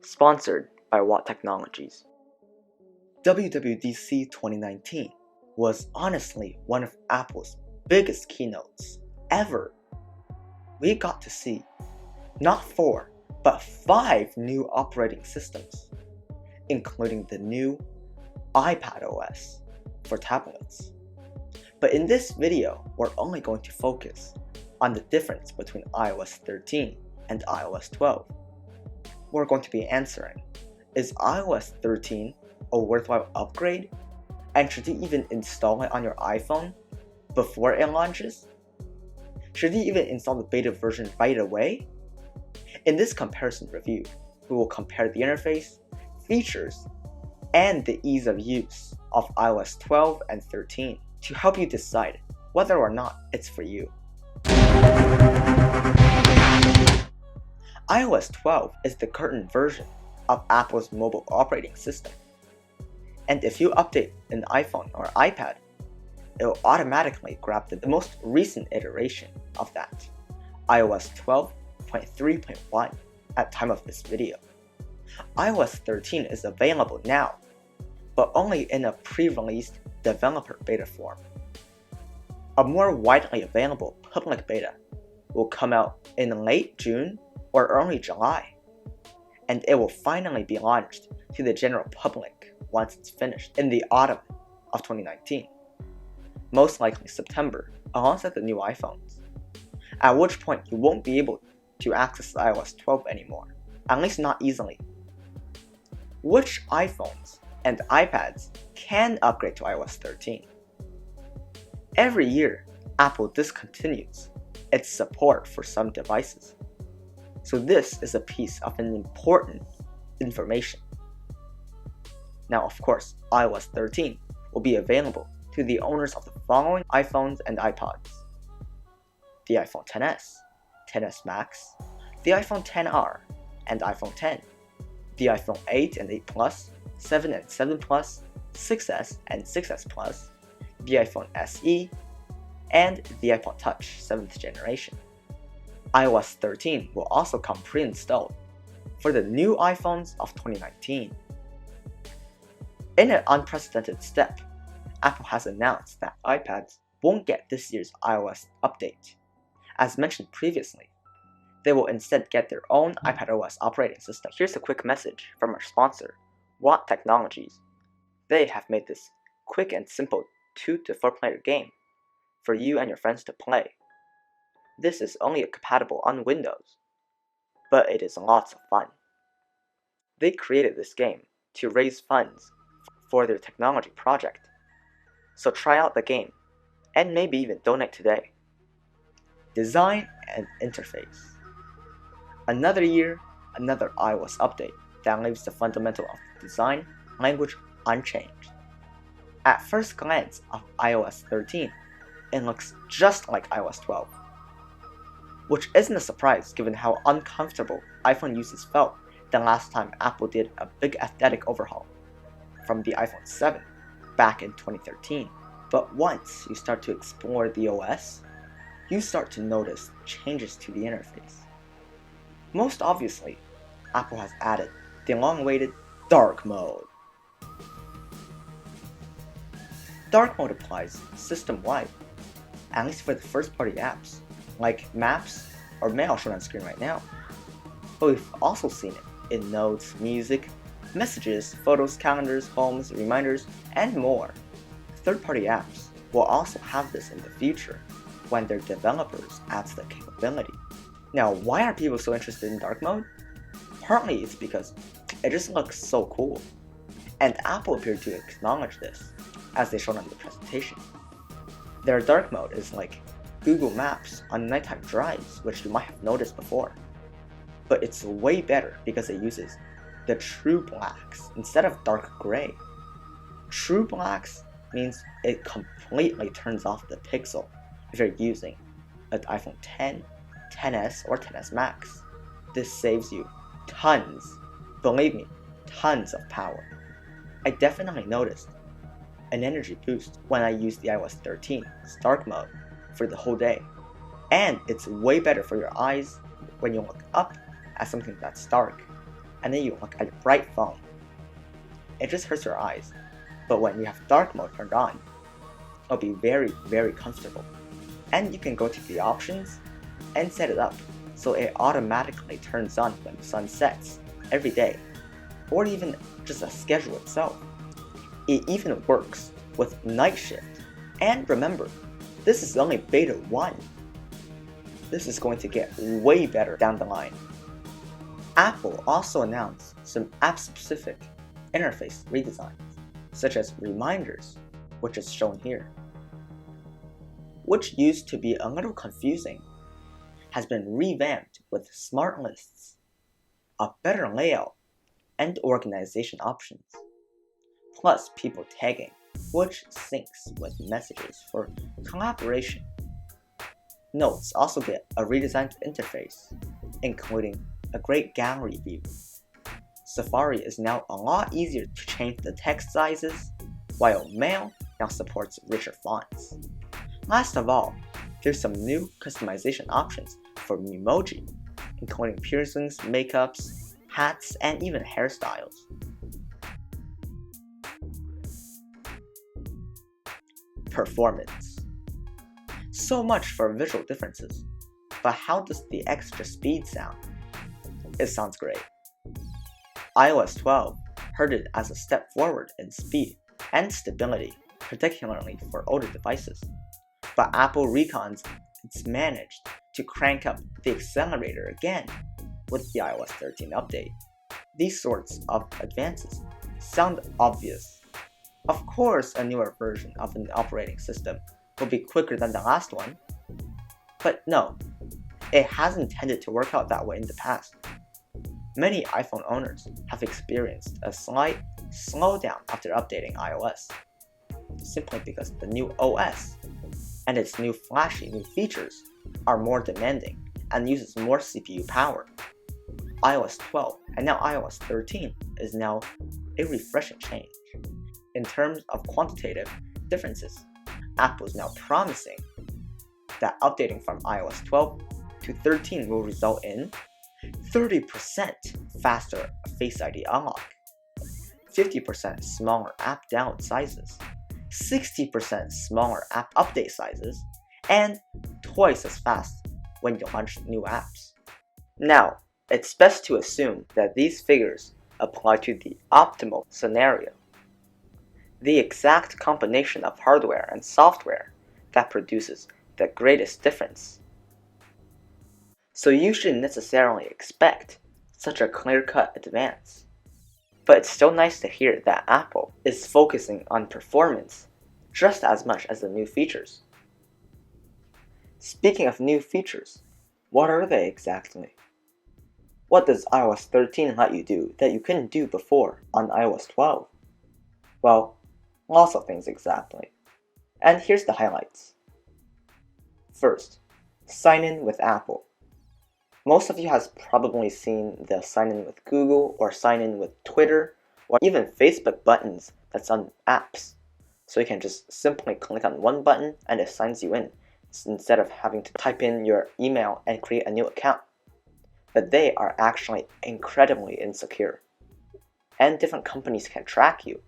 Sponsored by Watt Technologies. WWDC 2019 was honestly one of Apple's biggest keynotes ever. We got to see not 4, but 5 new operating systems, including the new iPadOS for tablets. But in this video, we're only going to focus on the difference between iOS 13 and iOS 12. We're going to be answering, is iOS 13 a worthwhile upgrade? And should you even install it on your iPhone before it launches? Should you even install the beta version right away? In this comparison review, we will compare the interface, features, and the ease of use of iOS 12 and 13 to help you decide whether or not it's for you. iOS 12 is the current version of Apple's mobile operating system. And if you update an iPhone or iPad, it will automatically grab the most recent iteration of that, iOS 12.3.1 at time of this video. iOS 13 is available now, but only in a pre-released developer beta form. A more widely available public beta will come out in late June or early July, and it will finally be launched to the general public once it's finished in the autumn of 2019, most likely September, alongside the new iPhones, at which point you won't be able to access iOS 12 anymore, at least not easily. Which iPhones and iPads can upgrade to iOS 13? Every year, Apple discontinues its support for some devices. So this is a piece of an important information. Now, of course, iOS 13 will be available to the owners of the following iPhones and iPods: the iPhone XS, XS Max, the iPhone XR and iPhone X, the iPhone 8 and 8 Plus, 7 and 7 Plus, 6S and 6S Plus, the iPhone SE, and the iPod Touch 7th generation. iOS 13 will also come pre-installed for the new iPhones of 2019. In an unprecedented step, Apple has announced that iPads won't get this year's iOS update. As mentioned previously, they will instead get their own iPadOS operating system. Here's a quick message from our sponsor, Watt Technologies. They have made this quick and simple 2 to 4 player game for you and your friends to play. This is only compatible on Windows, but it is lots of fun. They created this game to raise funds for their technology project, so try out the game and maybe even donate today. Design and interface. Another year, another iOS update that leaves the fundamental of the design language unchanged. At first glance of iOS 13, it looks just like iOS 12, which isn't a surprise given how uncomfortable iPhone users felt the last time Apple did a big aesthetic overhaul from the iPhone 7 back in 2013. But once you start to explore the OS, you start to notice changes to the interface. Most obviously, Apple has added the long-awaited Dark Mode. Dark Mode applies system-wide, at least for the first-party apps, like Maps or Mail shown on screen right now. But we've also seen it in Notes, Music, Messages, Photos, Calendars, Homes, Reminders, and more. Third-party apps will also have this in the future when their developers add the capability. Now, why are people so interested in Dark Mode? Partly it's because it just looks so cool, and Apple appeared to acknowledge this, as they showed on the presentation. Their Dark Mode is like Google Maps on nighttime drives, which you might have noticed before. But it's way better because it uses the true blacks instead of dark gray. True blacks means it completely turns off the pixel if you're using an iPhone X, XS, or XS Max. This saves you tons, believe me, tons of power. I definitely noticed an energy boost when I used the iOS 13 Dark Mode for the whole day. And it's way better for your eyes when you look up at something that's dark. and then you look at your bright phone. It just hurts your eyes, but when you have dark mode turned on, it'll be very, very comfortable. And you can go to the options and set it up so it automatically turns on when the sun sets every day, or even just a schedule itself. It even works with night shift. And remember, this is only beta 1. This is going to get way better down the line. Apple also announced some app-specific interface redesigns, such as reminders, which is shown here, which used to be a little confusing, has been revamped with smart lists, a better layout, and organization options, plus people tagging, which syncs with messages for collaboration. Notes also get a redesigned interface, including a great gallery view. Safari is now a lot easier to change the text sizes, while Mail now supports richer fonts. Last of all, there's some new customization options for Memoji, including piercings, makeups, hats, and even hairstyles. Performance. So much for visual differences, but how does the extra speed sound? It sounds great. iOS 12 heard it as a step forward in speed and stability, particularly for older devices. But Apple recons it's managed to crank up the accelerator again with the iOS 13 update. These sorts of advances sound obvious. Of course, a newer version of an operating system will be quicker than the last one. But no, it hasn't tended to work out that way in the past. Many iPhone owners have experienced a slight slowdown after updating iOS, simply because the new OS and its new flashy new features are more demanding and uses more CPU power. iOS 12 and now iOS 13 is now a refreshing change. In terms of quantitative differences, Apple is now promising that updating from iOS 12 to 13 will result in 30% faster Face ID unlock, 50% smaller app download sizes, 60% smaller app update sizes, and twice as fast when you launch new apps. Now, it's best to assume that these figures apply to the optimal scenario, the exact combination of hardware and software that produces the greatest difference. So you shouldn't necessarily expect such a clear-cut advance. But it's still nice to hear that Apple is focusing on performance just as much as the new features. Speaking of new features, what are they exactly? What does iOS 13 let you do that you couldn't do before on iOS 12? Well, lots of things exactly. And here's the highlights. First, sign in with Apple. Most of you has probably seen the sign in with Google or sign in with Twitter or even Facebook buttons that's on apps. So you can just simply click on one button and it signs you in instead of having to type in your email and create a new account. But they are actually incredibly insecure. And different companies can track you.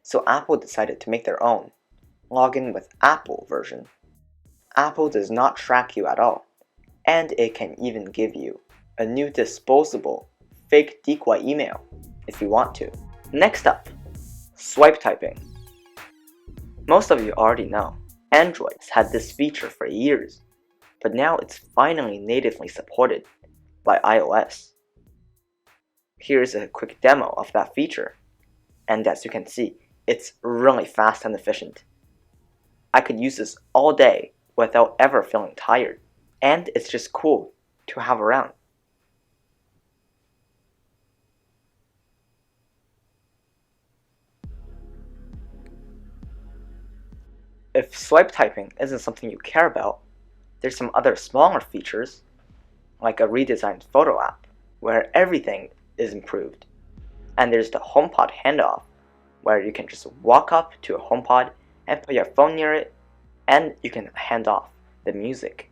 So Apple decided to make their own login with Apple version. Apple does not track you at all. And it can even give you a new disposable fake decoy email if you want to. Next up, swipe typing. Most of you already know, Android has had this feature for years, but now it's finally natively supported by iOS. Here's a quick demo of that feature, and as you can see, it's really fast and efficient. I could use this all day without ever feeling tired. And it's just cool to have around. If swipe typing isn't something you care about, there's some other smaller features, like a redesigned photo app, where everything is improved. And there's the HomePod handoff, where you can just walk up to a HomePod and put your phone near it, and you can hand off the music.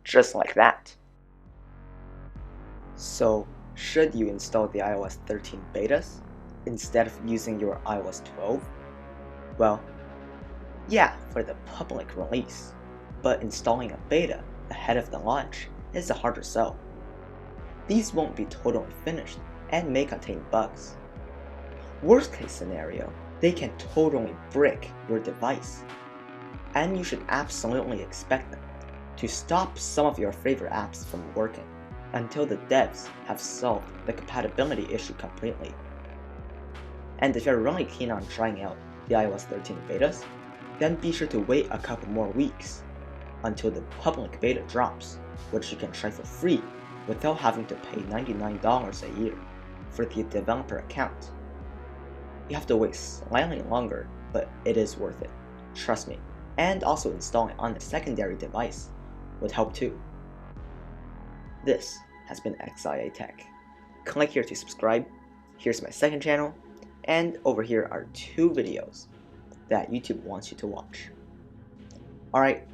Just like that. So, should you install the iOS 13 betas instead of using your iOS 12? Well, yeah, for the public release, but installing a beta ahead of the launch is a harder sell. These won't be totally finished and may contain bugs. Worst case scenario, they can totally brick your device, and you should absolutely expect them to stop some of your favorite apps from working until the devs have solved the compatibility issue completely. And if you're really keen on trying out the iOS 13 betas, then be sure to wait a couple more weeks until the public beta drops, which you can try for free without having to pay $99 a year for the developer account. You have to wait slightly longer, but it is worth it, trust me. And also installing on a secondary device would help too. This has been XIA Tech. Click here to subscribe. Here's my second channel, and over here are 2 videos that YouTube wants you to watch. Alright,